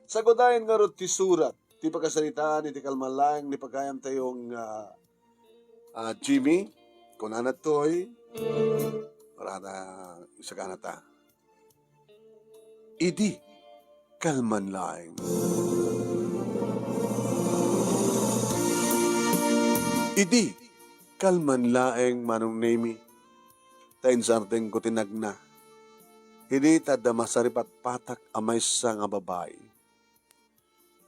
Sagodayan nga ro ti surat, ti pagkasalitaan, iti kalmalang, ni pagkayam tayong Jimmy, kung anat to'y, parada isa ka na ta. Idi, kalman laeng. Idi, kalman laeng manong nemi, tayin sarteng ko tinagna. Hindi tada masaripat patak amay sa nga babae.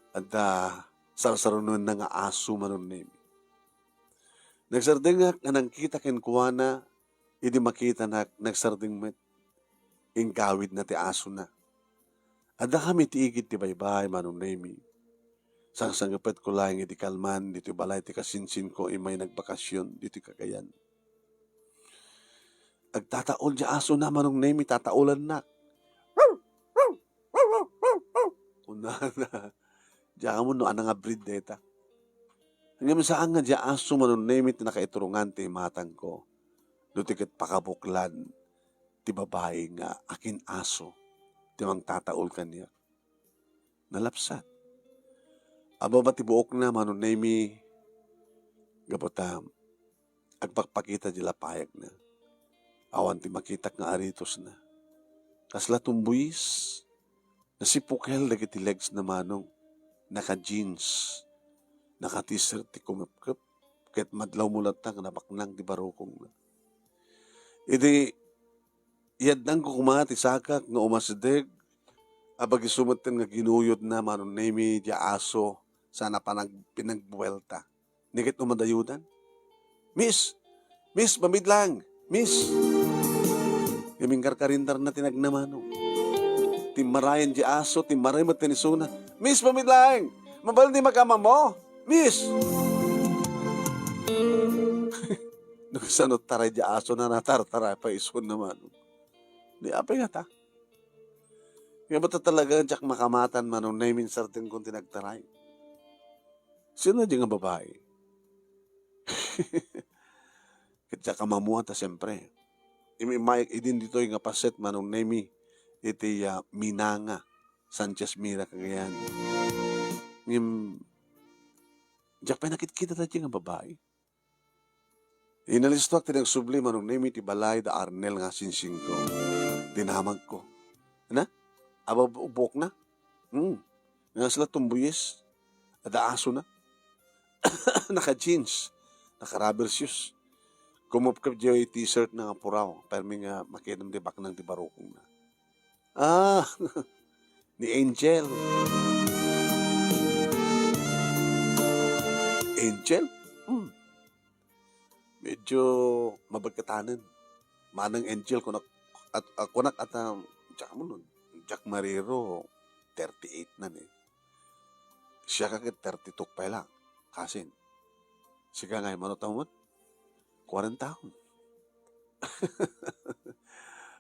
At sarsarunon na nga aso manon nemi. Nagsardeng nga kanang kita kenkuana, hindi makita na nagsardeng met ingkawid na ti aso na. At kami ti igit ti baybay manon nemi. Sanggapet ko lang iti kalman, dito balay ti kasinsin ko imay nagbakasyon, dito kagayan. Agtataol di aso na manong nemi, tataulan na. Una na, diya mo no, anang abrid deta. Hanggang saan nga diya aso manong nemi, tinakaiturungan ti matang ko. Dutikit pakabuklan, ti babae nga, akin aso, ti mang tataol kanya. Nalapsat. Aba ba ti buok na manong nemi, gabotam, agpakpakita di lapayag na. Awan ti makitak nga aritos na. Kasla tumbuis, nasipukel dagiti legs na manong, naka-jeans, naka-t-shirt ti kumapkap, kahit madlaw mulatang nabaknang ti barokong na. Idi, iyadang ko kumati sakak nga umasideg, abag isumatin nga ginuyod na manong nemi di aso, sana pa pinagbuwelta. Nikit umadayudan. Miss, mamidlang, Miss. Kaming karkarindar na tinagnamano. Timarayan di aso, timaray mo tinisuna. Miss, mamidlang! Mabal di makama mo? Miss! Nagsanot taray di aso na natartaray pa isun naman. Di apay nga ta. Kaya ba talaga jak makamatan manong naimin sartin kung tinagtaray? Sino di nga babae? Kaya kamamuan ta siyempre. Imayag idin dito yung paset manong nemi iti Minanga Sanchez Mira kagayan. Diyak pa nakit-kita tayo nga babae. Inalistuak tinagsubli manong nemi ti balay da Arnel nga sinsing ko. Dinamag ko. Ano? Aba ubok na? Nga sila tumbuyes. Ada aso na. Naka-jeans. Naka-rubber shoes. Kumupkap diyo yung t-shirt na puraw. Pero may nga makinam di baknang di barukong na. Ni Angel. Angel? Medyo mabagkatanan. Manang Angel, kunak at Jack Mariro, 38 na ni. Siya kakit 32 pa lang. Kasin. Siya nga yung manotamot. 40 taon.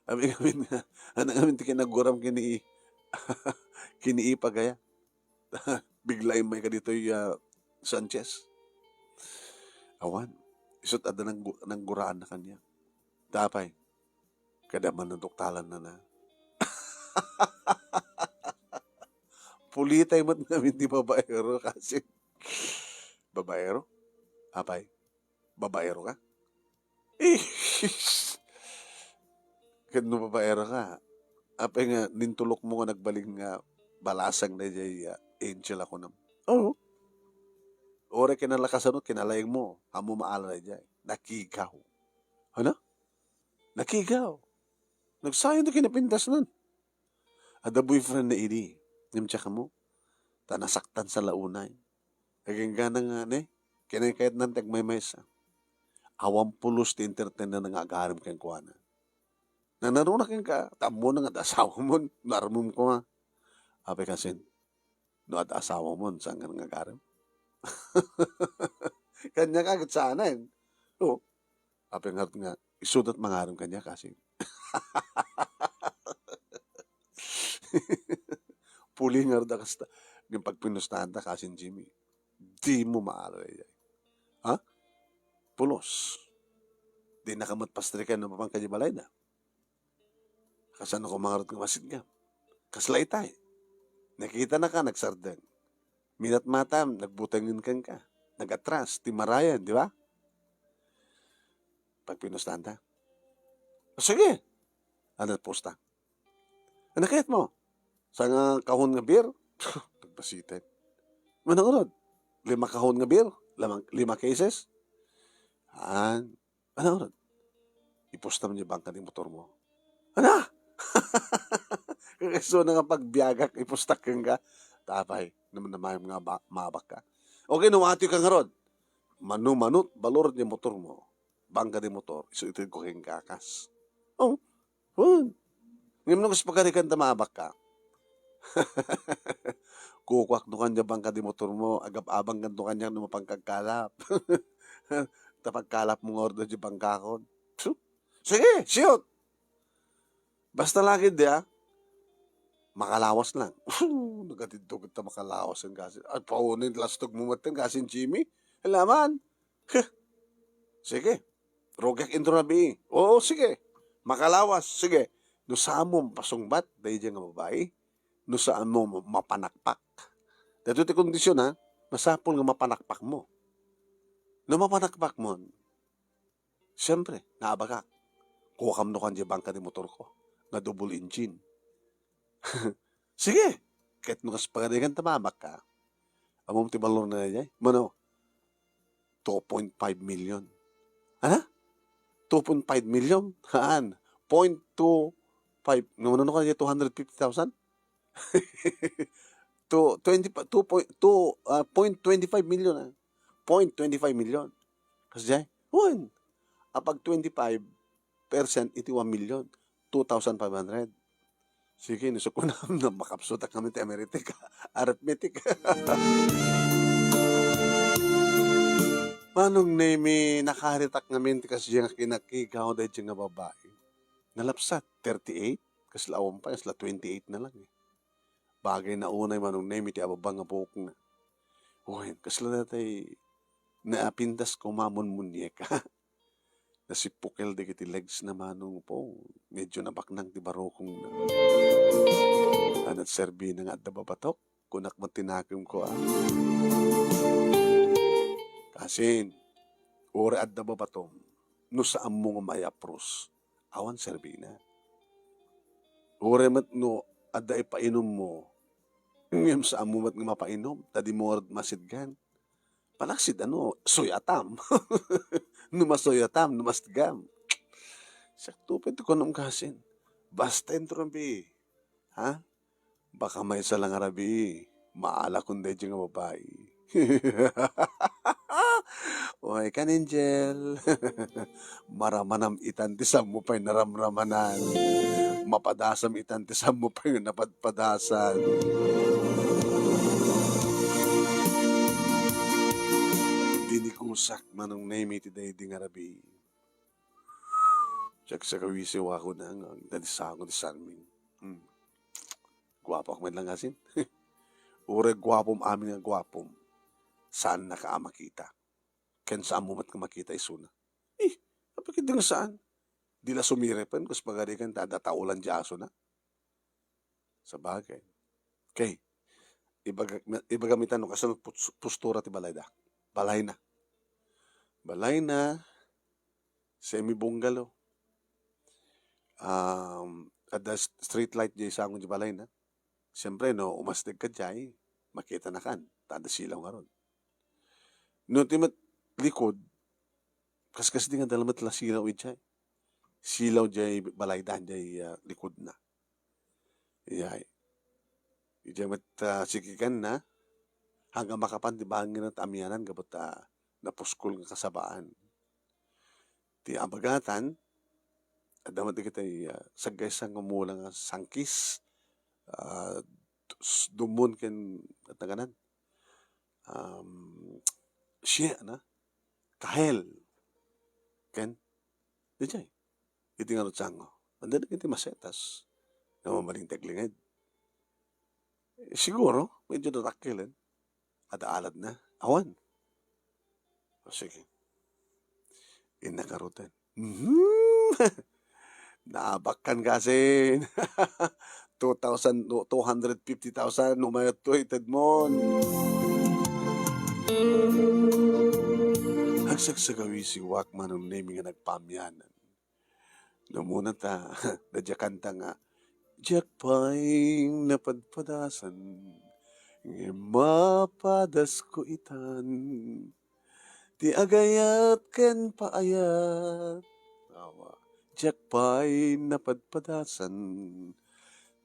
Abi kami nga, anang kami ti kinaguram kiniipa gaya. Bigla yung may kadito yung Sanchez. Awan. Isot ada ng guraan na kanya. Tapay. Kada manuduktalan na. Pulitay mat namin di babaero kasi. Babaero? Apay. Babaero ka? Kano babaero ka? Apay nga, nintulok mo nga nagbaling nga balasang na jay Angel ako nam. Oo. Ore kinalakasanot, kinalayang mo. Amo maala na jay. Nakigaw. Ano? Nakigaw. Nagsayang na kinapintas nun. Ada boyfriend na ini. Nimtsa ka mo. Tanasaktan sa launay. Kaging gana nga kinakayat ng tagmay sa. Awang pulos ti entertain na nga agarim kang kuwana. Nanarunak ka, tamo na nga asawa mo, narmum ko nga. Ape kasin, no at asawa mo, saan ka nga agarim? Kanya ka agad sana yun. Oo. Ape nga, isudat mangarim kanya kasi. Puli nga da kasta, yung pagpinustahan ta kasin Jimmy. Di mo maaari yan. Ha? Pulos. Di nakamatpastrikan ng papang kanyabalay na. Kasan ako mangarot ng masid nga. Kaslay tayo. Nakita na ka, nagsardeng. Minat matam, nagbutangin ka. Nag-atras, timarayan, di ba? Pag pinustahan ta. Sige, ano posta? Ano kahit mo? Sa nga kahon nga beer? Nagbasitin. Manunod, 5 kahon nga beer? 5 cases? Ano? Iposta mo niya bangka ni motor mo. Ano? So na nga pagbiagak, ipostak ka. Tapay, naman mga mabak ka. Okay, nuwati ka nga rod. Manu-manut, balor niya motor mo. Bangka ni motor, iso ito ko keng kakas. Oh, ngayon nung pagkarikan na mabak ka. Kukwak no kanya bangka di motor mo, agap-abang ganto kanya no mapangkagkalap. Tapagkalap mong order di bangkakon. Sige, shoot! Basta lagi di makalawas lang. Nagatidto kita makalawas ang gasin. At paunin lastog mo matan gasin Jimmy. Alaman. Sige. Rogek intro na bi. Oo, sige. Makalawas. Sige. No saan mo pasungbat, dahil dyan nga babae. No saan mo mapanakpak. Dito ti kondisyon masapol nga mapanakpak mo. No mapanakpak mo, siyempre, naabagak. Kukam no kanya bangka ni motor ko. Na double engine. Sige. Kahit nung kaspagadigan tamabak ka, among tibalor na niya, mano, 2.5 million. Ano? 2.5 million? Haan? 0.25, naman ka niya 250,000? To 0.25 million. 0.25 million. Kasi dyan, apag 25%, iti 1 million. 2,500. Sige, nusok ko na makapsuta kami ti Ameritek. Arithmetic. Manong name nakaharitak namin ti kasi yung kinakigaw dahil yung babae. Nalapsat, 38. Kasi lawang pa, kasla 28 na lang Bagay na unay manong name ti ababang nga buhok na. Kasi lang natay naapintas ko mamon munyeka. Nasipukel di kiti legs na manong po. Medyo nabaknang ti barokong na. Anat serbi na nga at nababatok. Kunak matinakim ko Kasin, ora at nababatom. No saan mo nga mayapros. Awan serbi na. Ora mat no adda ipainom mo. Ngayon saan mo mat nga mapainom. Tadi mo masidgan. Palaksid soyatam. Numasoyatam, numastgam. Saktupit ko nung kasin. Basta entrambi. Baka may salang arabi. Maala kundi dyan nga babae. Oy, kaningel. Maramanam itan ti mo pa'y naramramanan. Mapadasam itan ti mo pa'y napadpadasan. Dinikusak manong name iti day di ngarabi. Siyak sa kawisiw ako na nga. Dadisa ako di Sarmin. Gwapo ako man lang asin. Ure gwapom amin nga gwapom. Saan nakaamakita? Ken saan mo mat ka makita isuna? Napakit nga saan? Di la sumirepan kus pagari kan tadataulan di aso na. Sa bagay. Okay. Ibagamitan no kasunod postura ti balay da. Balay na. Semi-bungalow. At the street light di isang di balay na. Siyempre, no, umastig ka dyan, makita na kan. Tada silaw nga ron. No, timat likod, kas di nga dalamat la silaw dyan. Silaw dyan, balaydan dyan, likod na. Iyay. Dyan mat sikikan na, hanggang makapan, di bangin at amyanan, kapot napuskol nga kasabaan. Ti abagatan, at damat di kita sagay sang umulang sangkis, dumon ken kataganan siya na kahel ken dijay iti nga rutsango anda iti masetas na mamaling taglinged siguro medyo natakilen at alad na awan sige inakarutan Naabakan kasi. 2,000, 250,000 umayot to ited mon. Agsagsagawi si Wakman ng naming nga nagpamyanan. Namuna ta, nadya kanta nga, Jack pa'y napadpadasan, nga mapadas ko itan, ti agayat ken paayat. Awa. Jack pa'y napadpadasan,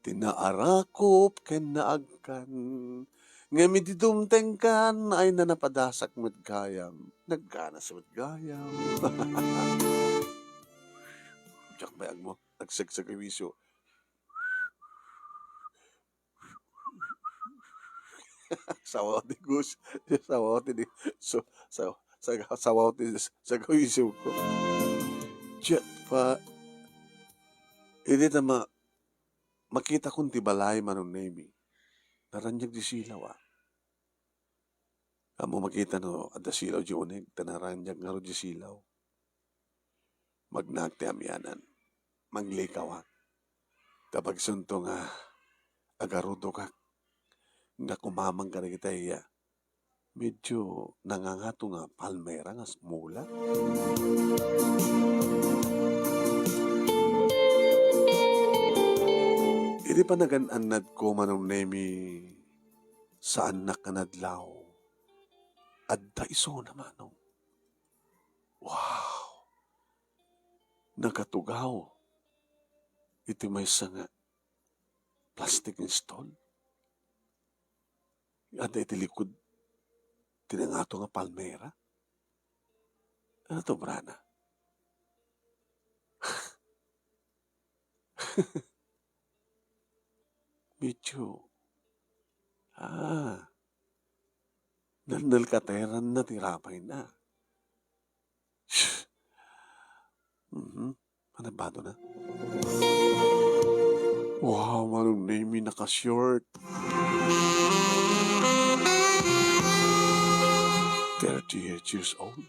tinaarakop ken naagkan, nga mididumteng kan ay nanapadasak met gayam, naggana sa met gayam. Jack bayag mo, nagsagsagawisyo. Sawaw ti Gus, sawaw ti di, so, sawaw ti sagawisyo ko. Jack pa, hindi na makita kong ti balay manong nemi. Naranyag di silaw Amo makita no, at silaw di unig, tanaranyag nga ro di silaw. Magnagti amyanan, maglikaw Kapag sunto nga, agarudo ka, nga kumamang ka na kita medyo nangangato nga palmera nga mula. Hindi pa nagananad ko manong nemi sa anak ka nadlaw. Adda iso naman. Wow! Nagatugaw. Iti may nga plastic install. Ada iti likod. Tinangato nga palmera. Ano to, Brana? Medyo. Nandal kateran na tirapay na. Manabado na. Wow, manong name naka-short. 38 years old.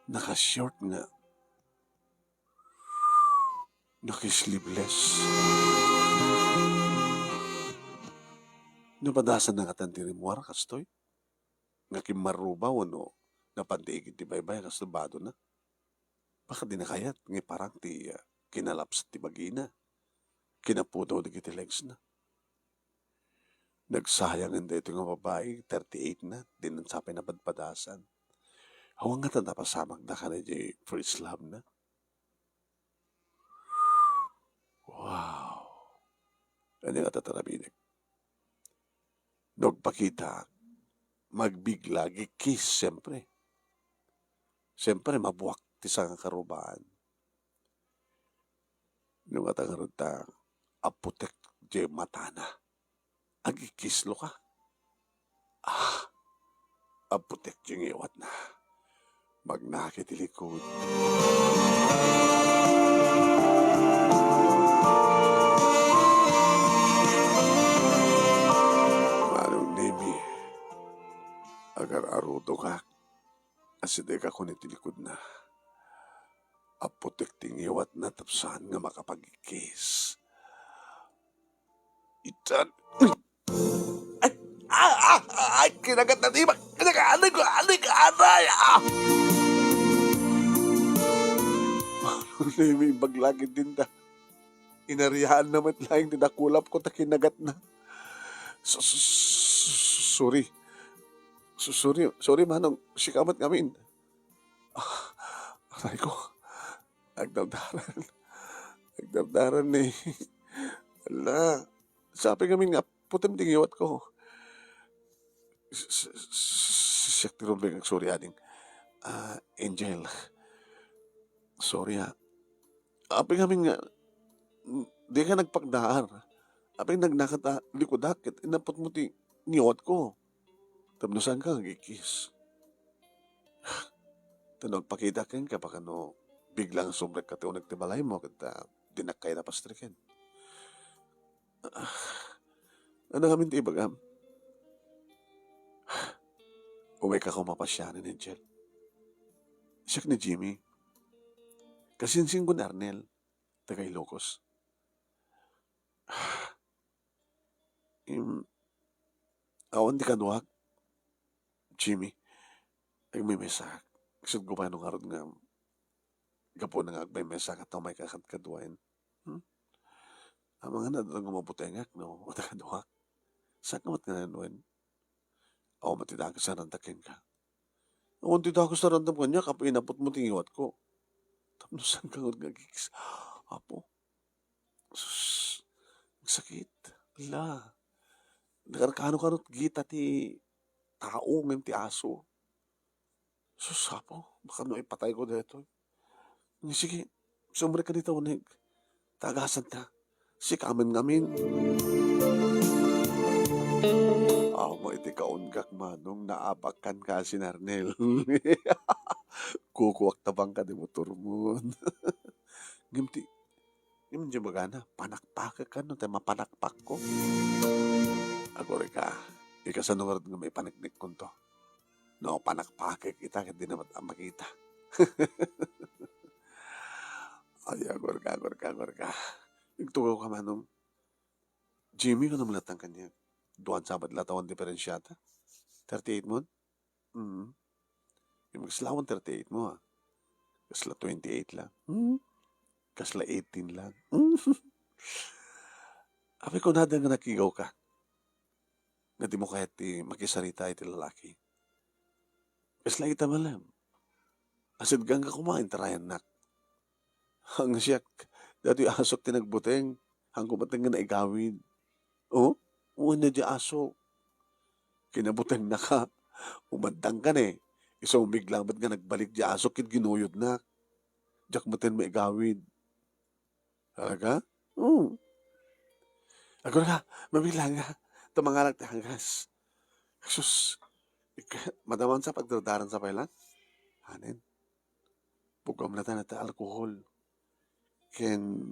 Naka-short nga. Naki-sleeveless. Napadasan na katantirimuar kastoy. Nga kimarubaw ano. Napandigid ti baybay kasabado na. Baka di nakayat. Nga parang ti kinalaps ti bagina. Kinapudaw di kiti legs na. Nagsayang hindi ito nga babae. 38 na. Di nansapay na padpadasan. Hawang nga tanda pasamag na ka na di first love na. Wow. Ano nga tatarabinig? Nagpakita, magbigla, gikis, siyempre. Siyempre, mabuwak ti sa karubaan. Nung atangarod ta, aputek di matana. Agikislo ka. Aputek di iwat na. Magnakit ilikod. Agar arudo ka, asideka ko ni tilikod na. Aputek tingiwat na tapsan nga makapagikis. Itan. Ay, kinagat na di ba? Kinakaanay ko, anay. May baglagid din ta. Inariyahan naman lang dinakulap ko ta kinagat na. Sorry. Sorry manong, sikamat ngamin. Aray ko, nagdardaran eh. Ala, sabi ngamin nga, putim tingiwat ko. Siyak ti Rumbeng, sorry ading. Angel, sorry Api ngamin nga, di ka nagpagdaan. Api nagnakata likodakit, inapot mo ti niwat ko. Tabnusan ka, gikis. Tanong, pakita ken ka, baka no, biglang sumrek ka tiyo nagtibalay mo, kata dinakay na pastriken. Ano kami ti ibagam? Umay ka kumapasyanan, Angel. Siyak ni Jimmy. Kasinsin ko ni Arnel. taga Ilocos. Im, awan di kanuhag, Jimmy, ay may mesa. Isod ko pa nung aron nga, gapo na nga may mesa ka may kakadkaduain. Hmm? Ang mga nadang umabutengak, no? O taga duhak. Sa kamat nga nanuin. Ako matidagos sa rantakin ka. Ako matidagos sa randam kanya, kapag inapot mo tingiwat ko. Tapos saan ka nga gigis? Apo, sus, ang sakit. La, nakarkano-kanot gita ti tao, ngem ti aso. Sus, apo, baka no ipatay ko dito. Sige, sumre ka dito, unig. Tagasan ta. Si kamen ngamin. Mo iti kaungak manong naabakan ka si Narnel. Kukuwak tabang ka di motor mo. Ngimti, ngim di magana, panakpak ka no, tayo mapanakpak ko. Ako rin ka, ikasanungarad nga may paniknik ko to. No, panakpak kita, hindi naman ang makita. Ay, agor ka. Igtugaw ka manong, Jimmy ka naman latang kanya. Duwan sabat latawan diferensyata. 38 mo? Mm. Yung magslawan 38 mo ha. Kasla 28 lang. Kasla 18 lang. Abi ko nada nga nakigaw ka. Nga di mo kahit makisarita iti lalaki. Kasla ita malam. Asid gang ka kumain tarayan nak. Ang siyak. Dati asok tinagbuteng. Ang kumateng nga naigawin. Oh? Uwan na di aso. Kinabuteng na ka. Umandang ka na eh. Isumig lang ba't nga nagbalik di aso kit ginuyod na. Diyak matin maigawin. Talaga? Oo. Ako na, mabilang nga. Tumangalag ti hanggas. Sus, madaman sa pagdardaran sa pailan. Hanin, bugam na tayo na alkohol. Ken,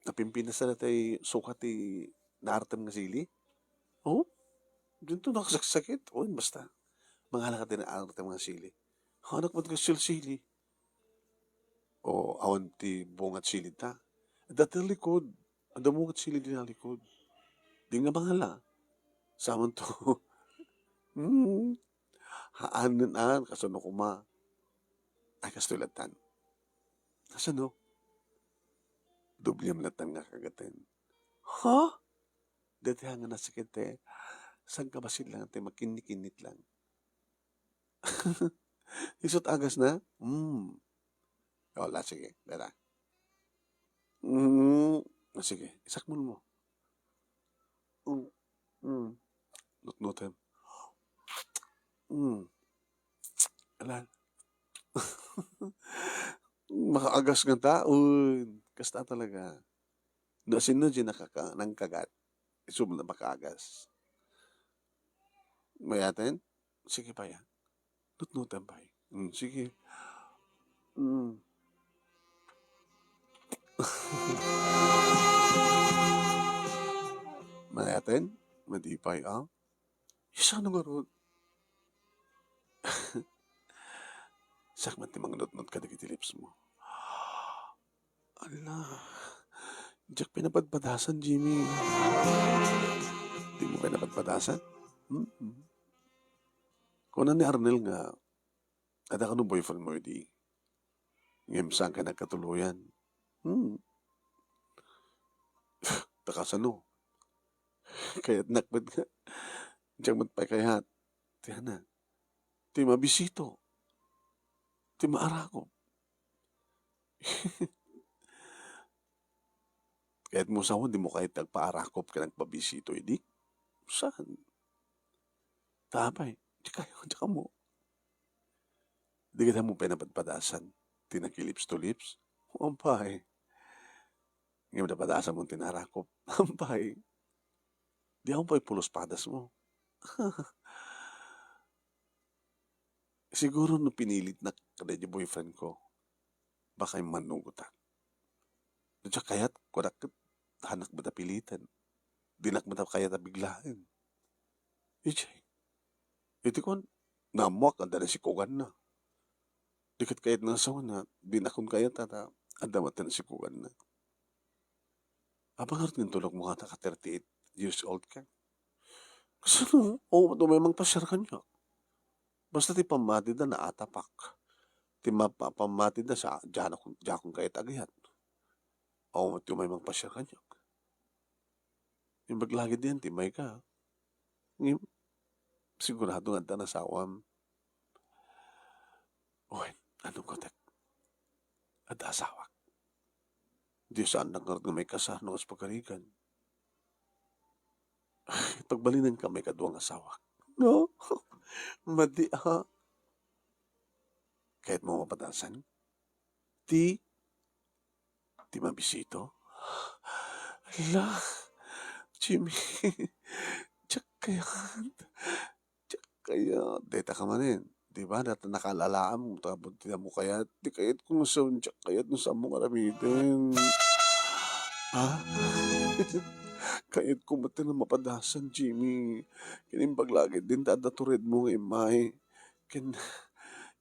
napimpinas na tayo sukat ti naartem nga sili. Oo, dito nakasaksakit. Oo, basta. Mangalag ka din na artem nga sili. Hanak mo ka sili. O, awan ti bungat sili ta. Dati likod. Ang damungat sili din na likod. Di nga mangala. Saman to. Haanan kasano kuma. Ay kastulatan. Kasano? Dublem latan nga kagatin. Ha? Dati nga nasakit eh. Saan ka ba sila nga makinit lang? Isot agas na? Wala, sige. Dara. Sige. Isakmul mo. Nutnutem. Alan. Makaagas nga taon. Kasta talaga. No, sino dyan nang kagat? Isum na makaagas. Mayatin? Sige pa yan. Nutnutem pa sige. Mayatin? Madipay isa nga ron. Sakman ti mga nutnut ka dagiti lips mo. Ala. Diyak pinapadpadasan, Jimmy. Di mo pinapadpadasan? Kung ni Arnel nga, ada ka nung boyfriend mo, di. Ngayon saan ka nagkatuluyan? Takasano. Kaya't nakbad nga. Diyak matpay kaya't. Tiyan na. Ti mabisito. Ti maarakop. Kaya't mo sa di mo kahit nagpaarakop ka nagpabisito, hindi? Saan? Tapay. Di ka mo. Di ka mo pinapadpadasan. Tinakilips to lips. Ampay. Ngayon napadasan mo tinarakop. Ampay. Di ako pa'y pulos padas mo. Siguro no pinilit na kada yung boyfriend ko, baka yung manugutan. Diyan kaya't kurak hanak ba pilitan. Dinak ba kaya biglaan. Ichay. Ito ko, namuak, anda na si Kugan na. Dikat kayat na sa na, dinakon kaya tata, anda mata na si Kugan na. Abangar ng tulog mo nga naka 38 years old ka. Kasi no, o tumay pasyar ka niya. Basta ti pamati da na atapak. Ti pamati da sa jakong kayat agayat. O tumay pasyar ka niya. Yung baglagi din, timay ka. Ngayon, sigurado nga na sawam. Uy, anong kotek? At asawak. Di saan nagkaroon nga may kasano as pagkarigan. Pagbalinan ka may kaduang asawak. No? Madi ha. Kahit mo mapatasan. Ti mabisito. Ala, Jimmy. Tsak kaya. Tsak kaya. Deta ka manin. Di ba? Nakalalaan mo. Tapos mo kaya. Di kayat kung saan. Tsak kayat nung saan mo karamitin. Ha? Kayat ko mati na mapadasan, Jimmy. Kinimbag lagi din dadaturid mo ng imay.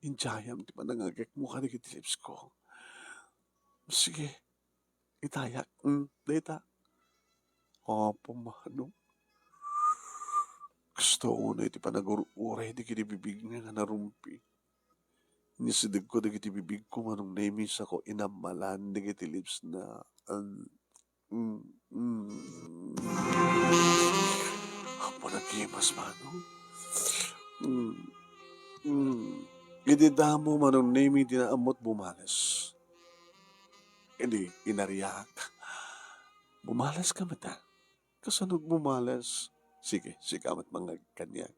Injayam, di ba nangagak mo ka ni kitilips ko. Sige, itayak. Data. Pumano. Gusto una iti panag-uray di kinibibig nga narumpi. Nisidig ko di kitibibig ko manong namis ako inamalan di kitilips na Apo nagkimas manong. Ididamo manong nami dinaamot bumalas. Hindi, inariyak. Bumalas ka mata. Kasanog bumalas. Sige, sikamat mga kanyak.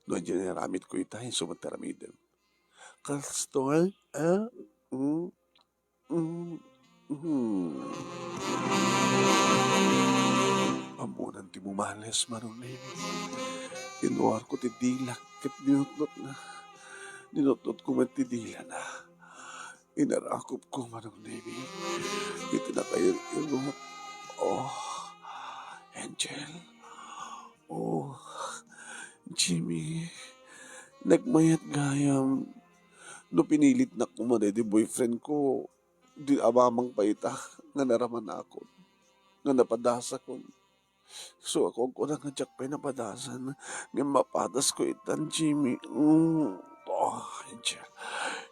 Doon dyan naramit ko itay, sumataramidan. Kastol, Amunan ti bumalas manong nami. Inuwar ko ti dilak, kat ninutot na. Ninutot ko man ti dila na. Inarakop ko manong nami. Itinakayang ilot. Angel. Jimmy. Nagmayat gayam. No pinilit na kumane di boyfriend ko. Di abamang paita. Nga naraman ako. Nga napadasa ko. So ako na nga jak pa napadasan. Nga mapadas ko itan, Jimmy. Angel.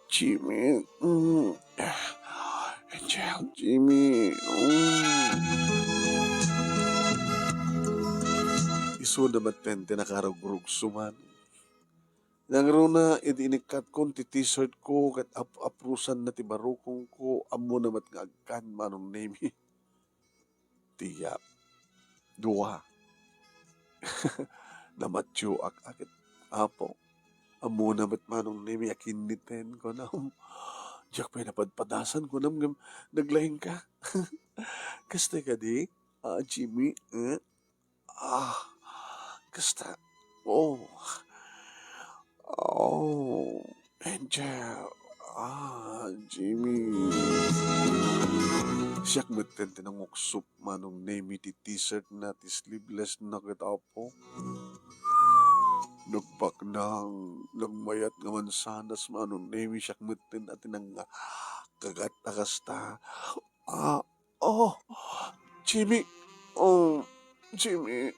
Jimmy. Angel. Jimmy. Iso na matente nakarugurug suman. Nangro na idinikat ko ti t-shirt ko kat aprusan na ti barukong ko amo na matngagkan manong nemi. Tiyap. Dua. Namatyo akit. Apo. Amo na manong nemi akiniten ko na. Diyak pa napadpadasan ko na naglahing ka. Kasta ka di? Jimmy? Kasta. Angel. Jimmy. Siyak meten tinangoksup manong name ti t-shirt na ti sleeveless na kita po. Nagbaknang, nagmayat nga mansanas manong name siyak meten at tinang kagat nakasta. Jimmy. Jimmy.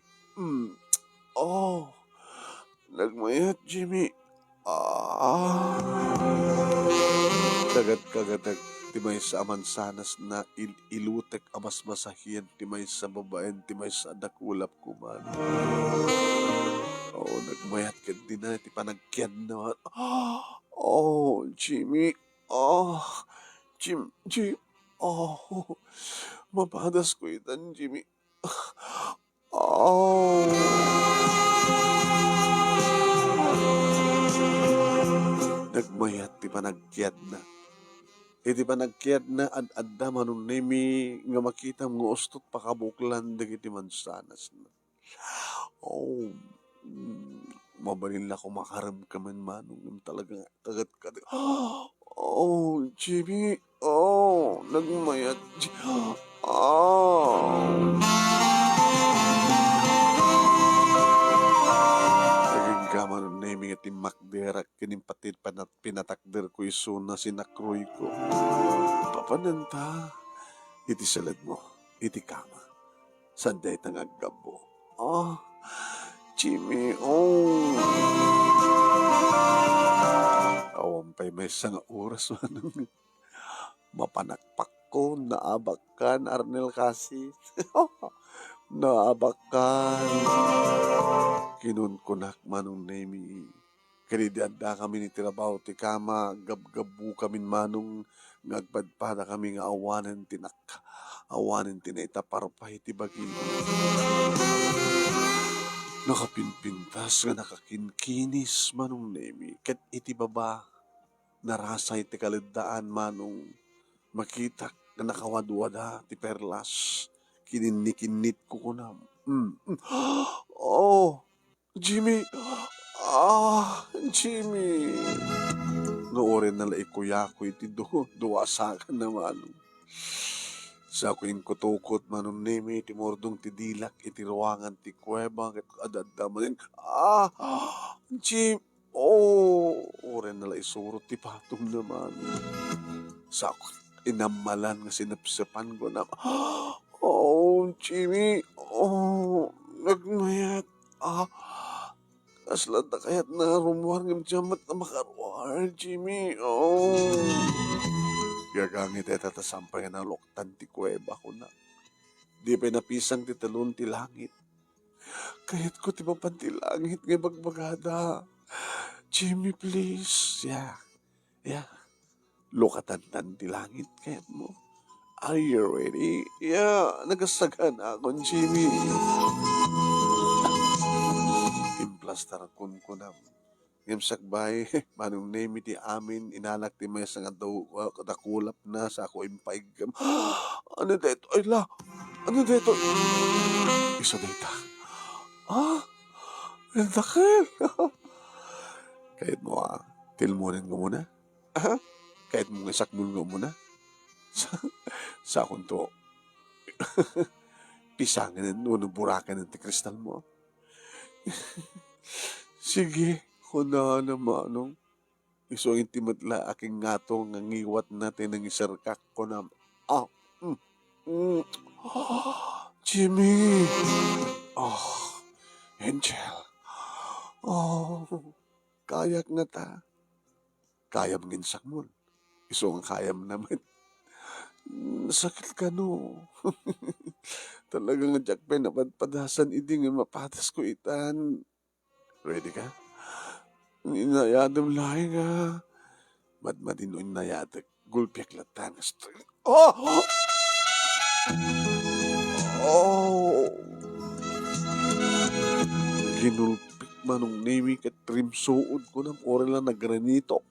Nagmayat, Jimmy. Kagat-kagatag timay sa amansanas na ilutek amas masahiyan timay sa babaen timay sa dakulap kuman. Nagmayat ka din na ti panagkyan na. Jimmy. Jim. Mapadas ko itan, Jimmy. Nagmayat ti panagkiyad na. Iti panagkiyad na ad-adda manong nemi nga makita mo ustot pakabuklan dagiti mansanas na. Mabalin na kumakaram ka man manong talaga kagat-kagat. Jimmy. Nagmayat. Gaman naming iti makderak kinimpatid pinatakder ko iso na sinakroy ko. Papananta, iti salad mo, iti kama. Sanday tangaggabo. Ah, Jimmy, oh. Awan pa'y may isang oras man mapanakpak ko, naabakan, Arnel kasi. Naabakan. Kinunkunak manong nemi. Kanidianda kami ni Tirabaho ti kama, gabgabu kami manong ngagpadpada kami nga awanan tinak. Awanan tinaitaparpay ti bagi. Nakapinpintas nga nakakinkinis manong nemi. Kat iti baba, narasay ti kalidaan manong makita nga nakawadwada ti perlas. Kininikinit ko kunam. Oh, Jimmy. Jimmy. Nga orin na laikuya ko iti duwasakan naman. Sa ko kutukot manong nemi iti mordong ti dilak iti ruangan ti kuweba ket adadda manin. Jim. Oh, orin na laisurot ti patong naman. Sa ko inamalan nga sinapsapan ko na. Oh, Jimmy. Oh, nagmayat. Aslan na kayat na rumuar ng jamat na makarwar, Jimmy. Oh. Gagangit ita tasampay na loktan ti kuweba ko na. Di pa napisang ti talon ti langit. Kahit ko ti mapan ti langit ngay bagbagada. Jimmy, please. Yeah. Lokatan ti langit kahit mo. Are you ready? Yeah, nagasagan ako, Jimmy. Implastar kun kunam. Ngimsakbay, manong name ti amin, inalak ti may nga daw katakulap na sa ako impaigam. Ano dito? Ay la! Ano dito? Isa dito. Dakil! Kahit mo tilmunin ko muna. Kahit mo isakbul ko muna. Sa akong to, pisangin at burakan ng kristal mo. Sige, kuna naman, iso intimatla aking ngato nga ngiwat natin ng isarkak ko na, Jimmy! Angel! Kayak na ta. Kayam nginsak mo. Iso ang kayam naman. Sakit ka no. Talagang jakpe napadpadasan iding mapatas ko itan. Ready ka? Inayadam lahi nga. Madmadin o inayadag. Gulpiak latan. Oh! Ginulpik manong nemi kat trimsuod ko ng oral na nagranitok.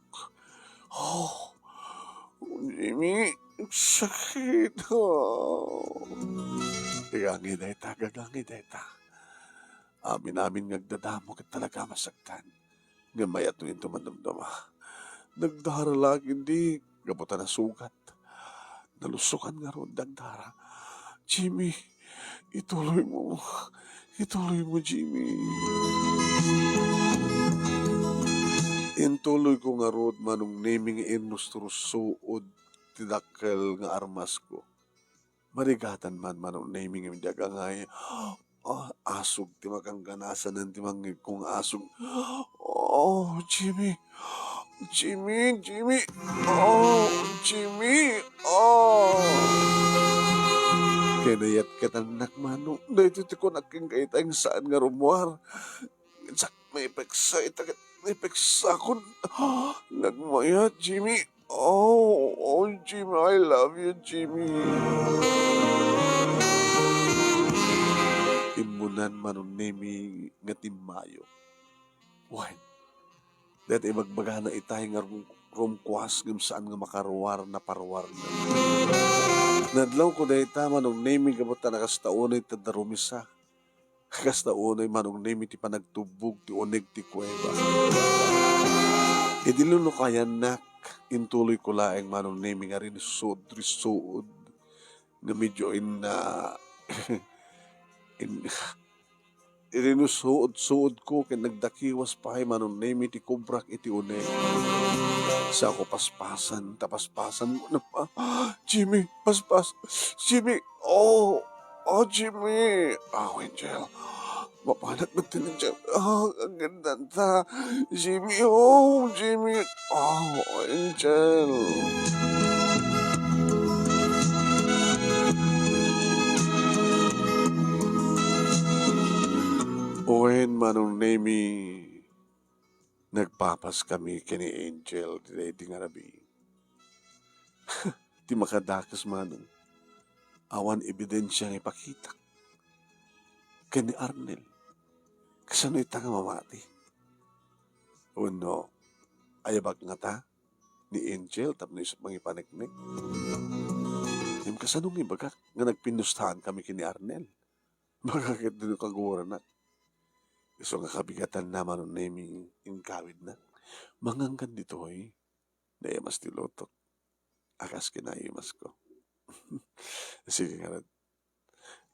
Jimmy, sakit. Gagangi dayta. Amin ngagdadamo kat talaga masaktan. Ngamayat nung ito mandamdama. Nagdara lagi hindi. Gabutan na sugat. Nalusukan nga ron dagdara. Jimmy, ituloy mo. Ituloy mo, Jimmy. Intuloy ko nga ron manong naming inustrusuod tidakkel nga armas ko. Marigatan manong naming imdaga nga asog ti makangganasan ng timangig kong asog. Jimmy. Jimmy. Jimmy. Kinayat katanak manong. Dahito ti ko naking kaitang saan nga rumuar. May peksa itagat. May peksa ko. Nagmayat, Jimmy. Jimmy, I love you, Jimmy. Imunan manong nemi nga timayo. Why? Dahil ibagbaga na itay nga rumkwas ngam saan nga makaruwar na parwar na. Nadlaw ko dahil tama nung nemi gamot na nakastaunay tadarumisa. Kastaunay manong nemi ti panagtubog ti unig ti kuweba. Diluno kaya nak intuloy ko laeng manong nemi nga rin risuod nga medyo irinusuod ko ken nagdakiwas pahay manong nemi ti kubrak iti uneg. Sa ako paspasan mo na pa. Jimmy, paspas. Jimmy, Oh, Jimmy! Oh, Angel. Mapanat na tinadyan. Oh, ang ganda ta. Jimmy, oh, Jimmy. Oh, Angel. Uwin manong name nagpapas kami kini Angel di nga rabi. Di makadakas manong awan ebidensya nga ipakita kani Arnel. Kasano ita nga mamati? Uno, ayabak nga ta ni Angel tapno isip mga ipanagnig. Yung kasano nga ibaga nga nagpinustahan kami kini Arnel. Bakit din kagura na. Iso nga kabigatan naman ng naming ingkawid na. Manganggan dito ay naimas tilotok. Akas kinaimas ko. Sige nga rin.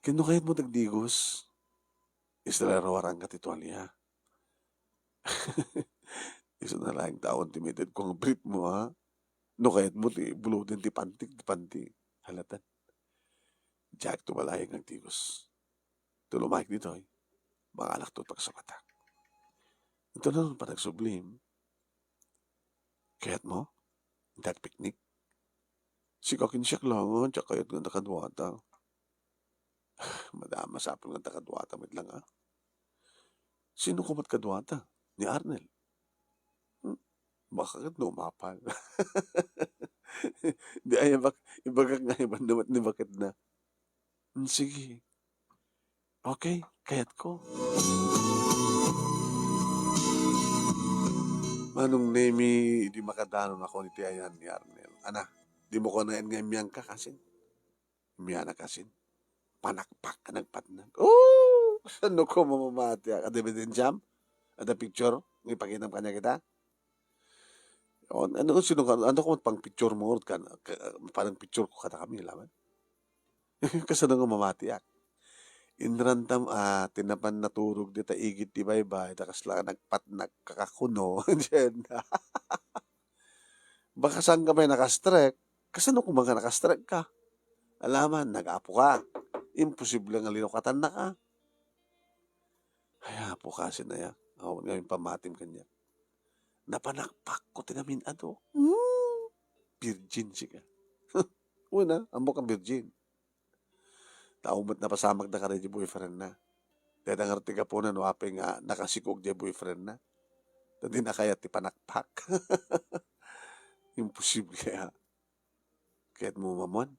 Kinukayat mo dagdigos. Islalarawarang katitualya. Iso na lang taon timided kung brief mo ha. No kayat mo ti buludin ti panti. Halatan. Jack tumalayang ang tigos. Tulumayag dito ay. Mga alak tutak sa mata. Ito na lang panagsublim. Kaya't mo? Dag piknik. Sikakin siya lang, tsaka kayat nga nakadwata. Madama sa apong nga nakadwata, mit lang ah. Sino kumat kadwata? Ni Arnel. Baka kat numapal. Di ay ibagak nga iban naman ni bakit na. Sige. Okay, kayat ko. Manong nemi, di makadanon ako ni Tiayan ni Arnel. Ana, di mo ko na nga imiyang ka kasin. Imiyana kasin. Panakpak ka nagpatnag. Oh! Ano ko mamamati? Ada ebidensyam? Ada picture? Ipakitam kanya kita? O, ano ko pang picture mo? Parang picture ko kata kami, laman. Kasano nga mamati ak. Inrantam tinapan naturog dita igit di baybay, takas lang nagkakakuno. Diyan. Baka saan ka may nakastrek? Kasano kung mga nakastrek ka? Alaman, nag-apo ka. Imposible nga linukatan na ka. Ay, apo kasi na ya. Ako nga yung pamatim kanya. Napanakpak ko tinamin ato. Virgin siya. Una, amo ka virgin. Taumat na pasamag na ka rin yung boyfriend na. Dahil ang artiga po na nuapay nga nakasikog yung boyfriend na. Hindi na kaya ti panakpak. Imposible kaya. Kaya't mo mamon.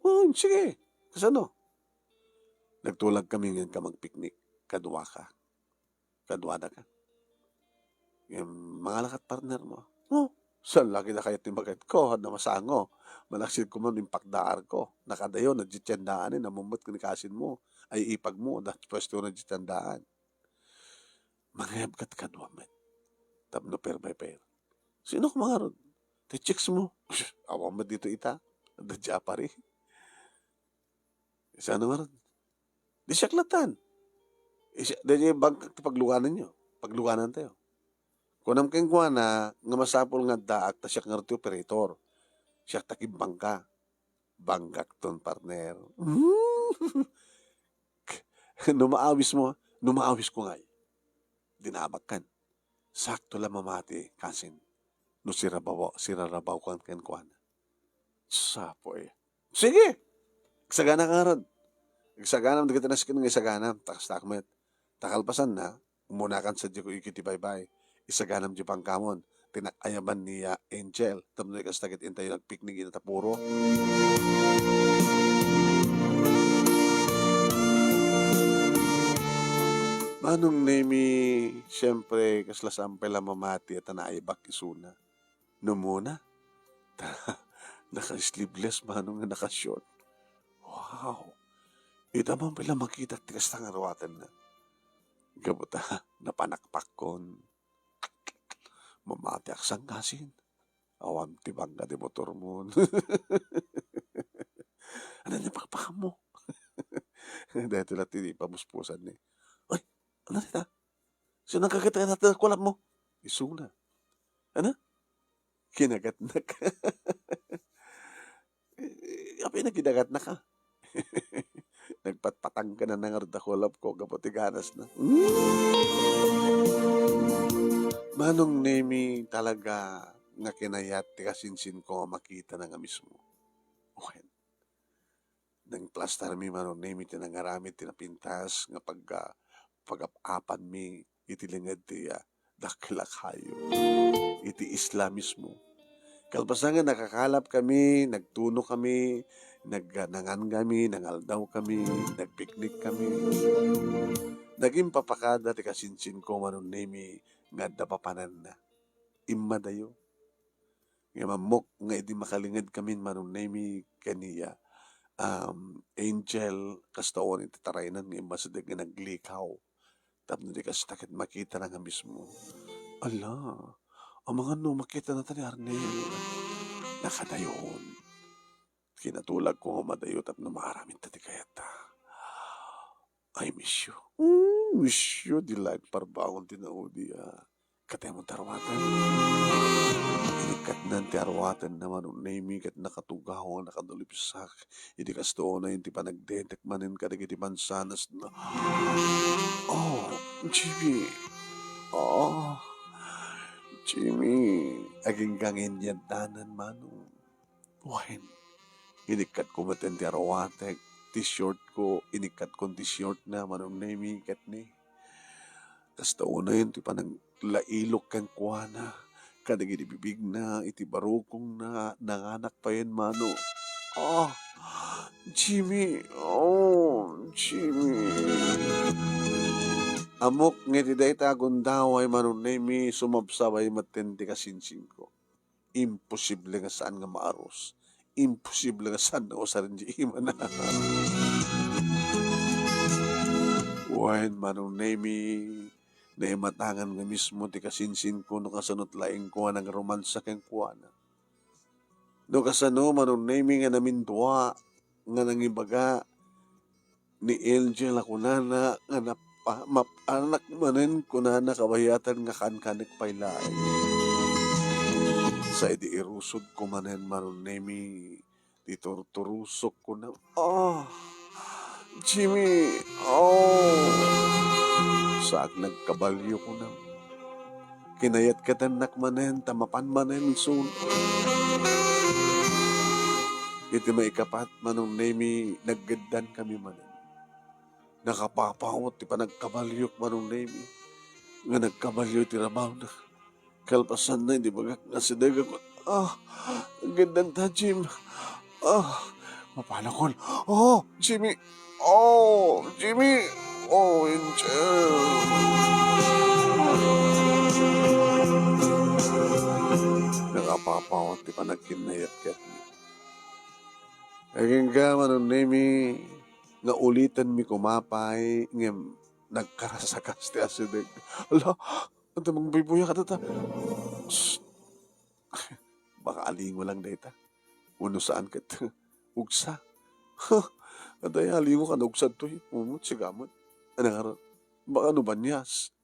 Oh, sige. Kasano? Nagtulag kami ngayon ka magpiknik. Kadwa ka. Kadwa na ka. Yung mga lakat partner mo. Oh, saan lagi na kayo timagat ko, na masango. Malaksid ko man yung pakdaar ko. Nakadayo, nadjitsandaan namumot ko ni kasin mo. Ay ipag mo, dahil pwesto nadjitsandaan. Mga kat kadwa man. Tapno per by per. Sino ko mga ron? Te chicks mo. Awang ba dito ita? Nadja pari. Isa na ron. Di siya klatan. Dahil yung bag pagluganan nyo. Pagluganan tayo. Kunam keng kuha na nga masapol nga daak ta siya nga operator. Siya takib bangka. Banggak ton partner. Numaawis ko nga. Dinabak kan. Sakto lang mamati kasin. No sirarabaw kan kuha na. Sapo eh. Sige! Isagana ka ron. Isagana, hindi kita nasikin ng isagana. Takas takmet. Takalpasan na. Umunakan sa Diyoko ikiti bye-bye. Isaganam di pangkamon. Tinakayaban niya Angel. Tamno ikas takit intay nagpiknik inatapuro. Manong nemi, siyempre, kasla sampay lang mamati at naibak isuna. No muna, naka-sleeveless manong nga naka-short. Wow! Ita man pala makita at tigas ng arawatan na. Gabuta, napanakpak kon. Mamati aksang kasin. Awam tibang ka di motor mo. Ano niya pakapakam mo? Dahil tila tinipamuspusan ni. Ay, ano nita? Sino kagata natin kulap mo? Isuna. Ano? Kinagat na ka. Apay na kinagat na ka. nagpatpatang ka na nangardakulap ko kapati ganas na. Manong nemi talaga nga kinayat ti kasinsin ko makita na nga mismo. Okay. Nang plastar mi manong nemi ti nangaramid ti napintas nga pag-apan mi iti lingad ti dakilakayo. Iti isla mismo. Kalpasan nga nakakalap kami, nagtuno kami, nagnangan kami, nangaldaw kami, nagpiknik kami. Naging papakada ti kasinsin ko manon nemi nga dapapanan na. Imma dayo. Nga mamok nga idi makalingad kami manon nemi kaniya. Angel kastaon iti taraynan nga imma sadag nga naglikaw. Tapno di kastakit makita na nga mismo. Ala, ang mga no makita na ni Arnel. Nakadayon. Kinatulag ko nga madayo tapno maaramin tati kayata. I miss you. Miss you. Di like parbaon tinaudi. Katay mo tarwatan. Inikat nanti arwatan naman nami kat nakatugaw nakadulipsak. Idi kastoon na yung tipa nagdedek manin kadag iti mansanas na. Oh, Jimmy. Oh, Jimmy. Aging gangin yan danan manong. Wahin. Inikat ko matin ti arwatek. T-shirt ko. Inikat ko t-shirt na manong nami kat ni. Kastoon na yun tipa naglailok kang kuwana. Kadag iti bibig na, iti barukong na, nanganak pa yan, mano. Oh, Jimmy. Oh, Jimmy. Amok nga iti dayta agundaway manon nemi sumabsabay matindi kasinsin ko. Imposible nga saan nga maaros. Imposible nga saan nga usarin di ima na. Wain manon nemi na imatangan nga mismo ti kasinsin ko no kasanot laing ko ng romansa keng kuwana. No kasano manon nemi nga namin dua nga nangibaga ni Angel ako nana nga mapanak manen ko nana kabayatan nga kankanik paylay. Sa idi irusod ko manen manon nemi di turturusok ko na. Oh, Jimmy. Oh. Saag nagkabalyo ko na. Kinayat katanak manen, tamapan manen, soon. Iti maikapat manong nemi, naggadan kami manen. Nakapapawot, ti pa nagkabalyok manong nemi. Nga nagkabalyo, ti rabaw na. Kalpasan na, hindi bagak na sidag ako. Ang gandan ta, Jim. Mapalakol. Oh, Jimmy. Oh, Jimmy. Oh, Angel. Nakapapawat, di pa nagkinayat kat mi. Aging ka, manon nemi, nga ulitan mi kumapay, nga nagkarasakas ti asidag. Ala, ang tamang bibuya ka tata. Baka alingo lang data. Uno saan kat ugsa. Aday alingo ka na ugsad to eh. Umot, sigamot. Anang baka ano banyas.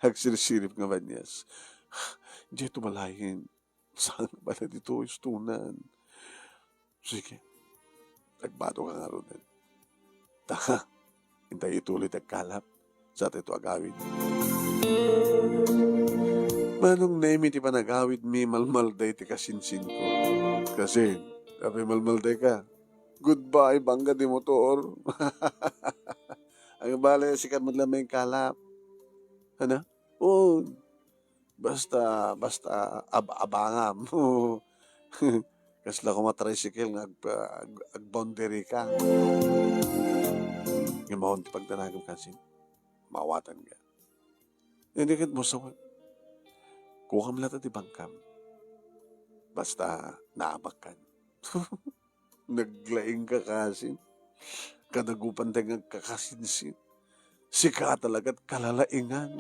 Hagsirisirip nga banyas. Diyan tumalayin. Saan bala dito istunan. Sige. Nagbato ka nga ron. Taka. Hintay ituloy nagkalap. Sa ito agawid. Manong nemi ti panagawid mi malmalday ti kasinsin ko. Kasi, sabi malmalday ka. Goodbye, bangga di motor. Ang bala sikat mo lang may kalap. Ano? Oh, basta abangam. Kasla ko matricycle nga agboundary ka. Yung mahon pagtanagam kasi, mawatan ka. Hindi kat mo sa kuha mo lang di bangkam. Basta naabakan. Naglaing ka kasi. Kadagupan tayo kakasinsin. Sika talaga't kalalaingan.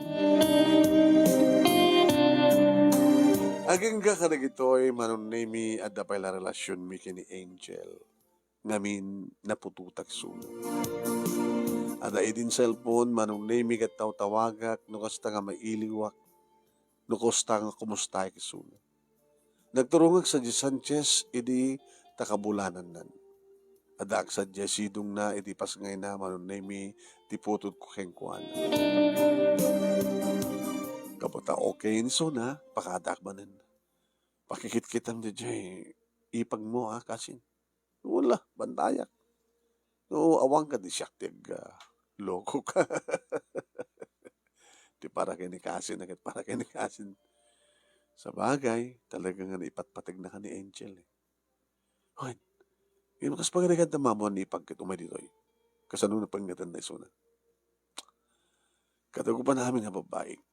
Aging ka kadag ito ay manon nemi at dapay la relasyon mi kini Angel. Ngamin napututak suno. Ada idin cellphone manon nemi kat tawtawagak no kasta nga mailiwak no kasta nga kumustay kisuno. Nagturungag sa Di Sanchez idi takabulanan nan. adak sa jesidong na iti pas ngay na manunay mi ti putod ko kengkuan. Kapota okay ni so na pakadak manen. Pakikit-kitam di jay ipag mo ha kasin. Wala, bantayak. No, awang ka di siyak tig loko ka. Di para kinikasin agad para kinikasin. Sa bagay, talaga nga ipatpatig na ka ni Angel eh. Hoy, yun kas pagarigan na mamo ni ipagkit umay dito eh. Kasano na panggatan na iso na. Katago pa namin nga babaik.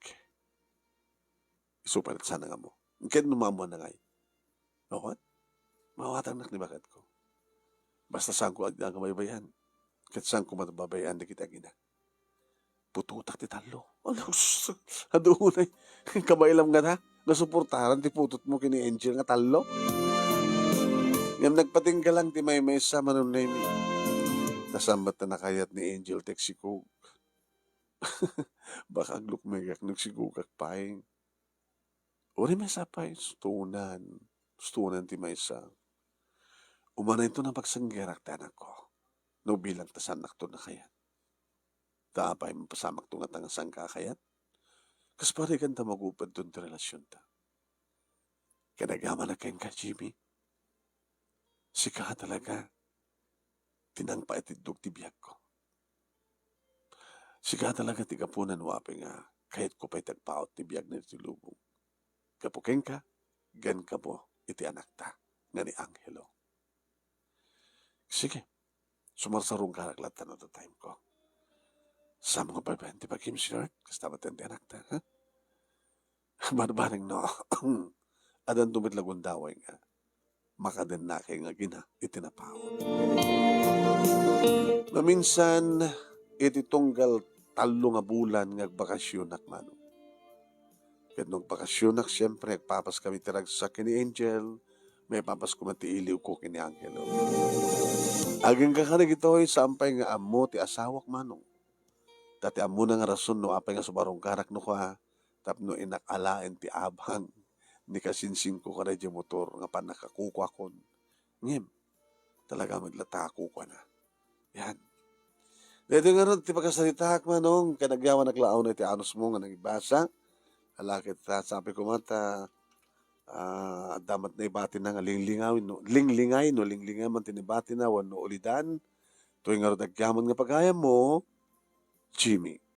Isupalit sana nga mo. Kaya numamo na ngay. Okay? Mawatang nak ni bakit ko. Basta saan ko agda nga baybayan. Kat saan ko matababayaan na kita gina. Pututak ti talo. Alos, adunay. Kabailam nga na. Nasuportaran ti putot mo kini Angel nga talo. Ngam nagpating ka lang ti may sa manunay mi. Nasambat na nakayat ni Angel teksikog. Baka aglukmegak nagsigugak paing. Uri may sapay, stunan ti may sa. Umana ito na pagsanggerak tanak ko. No bilang tasanak to na kayat. Taapay mapasamak to nga tangasang kakayat. Kas pare kan ta magupad to ti relasyon ta. Kanagama na kayong ka, Jimmy. Sika talaga. Tinang paitidog ti biyag ko. Sika talaga ti kapunan wapi nga. Kahit ko pa'y tagpaot ti biyag na ti lubong. Kapukeng ka, gan ka po iti anak ta. Nga ni Angelo. Sige. Sumarsarong karaklat na to time ko. Sa mga babayan ti pag-im sinart. Kastabat ti anak ta. Ha? Barbaring no. Adan tumit lagun daway nga. Makaden na kay nga gina itinapawon. Maminsan, iti tunggal talo nga bulan nga bakasyon akmano. Kat nung bakasyon ak siyempre, papas kami tirag sa kini Angel, may papas ko matiiliw ko kini Angelo. Aging kakanig ito ay sampay nga amo ti asawak manong. Dati amo na nga rason no apay nga subarong karak no ka, tapno inakalain ti abang ni kasinsin ko ka radyo motor nga panakakukwa kon. Ngem, talaga maglatako ko na. Yan. Dito nga ron, ti pagkasalita ak manong, kanagyawan naglaaw na ti anos mo nga nagibasa. Alakit sabi ko mata, damat na ibati na nga linglingay man tinibati na, wano ulidan. Tuwing nga ron nagyaman nga pagaya mo, Jimmy.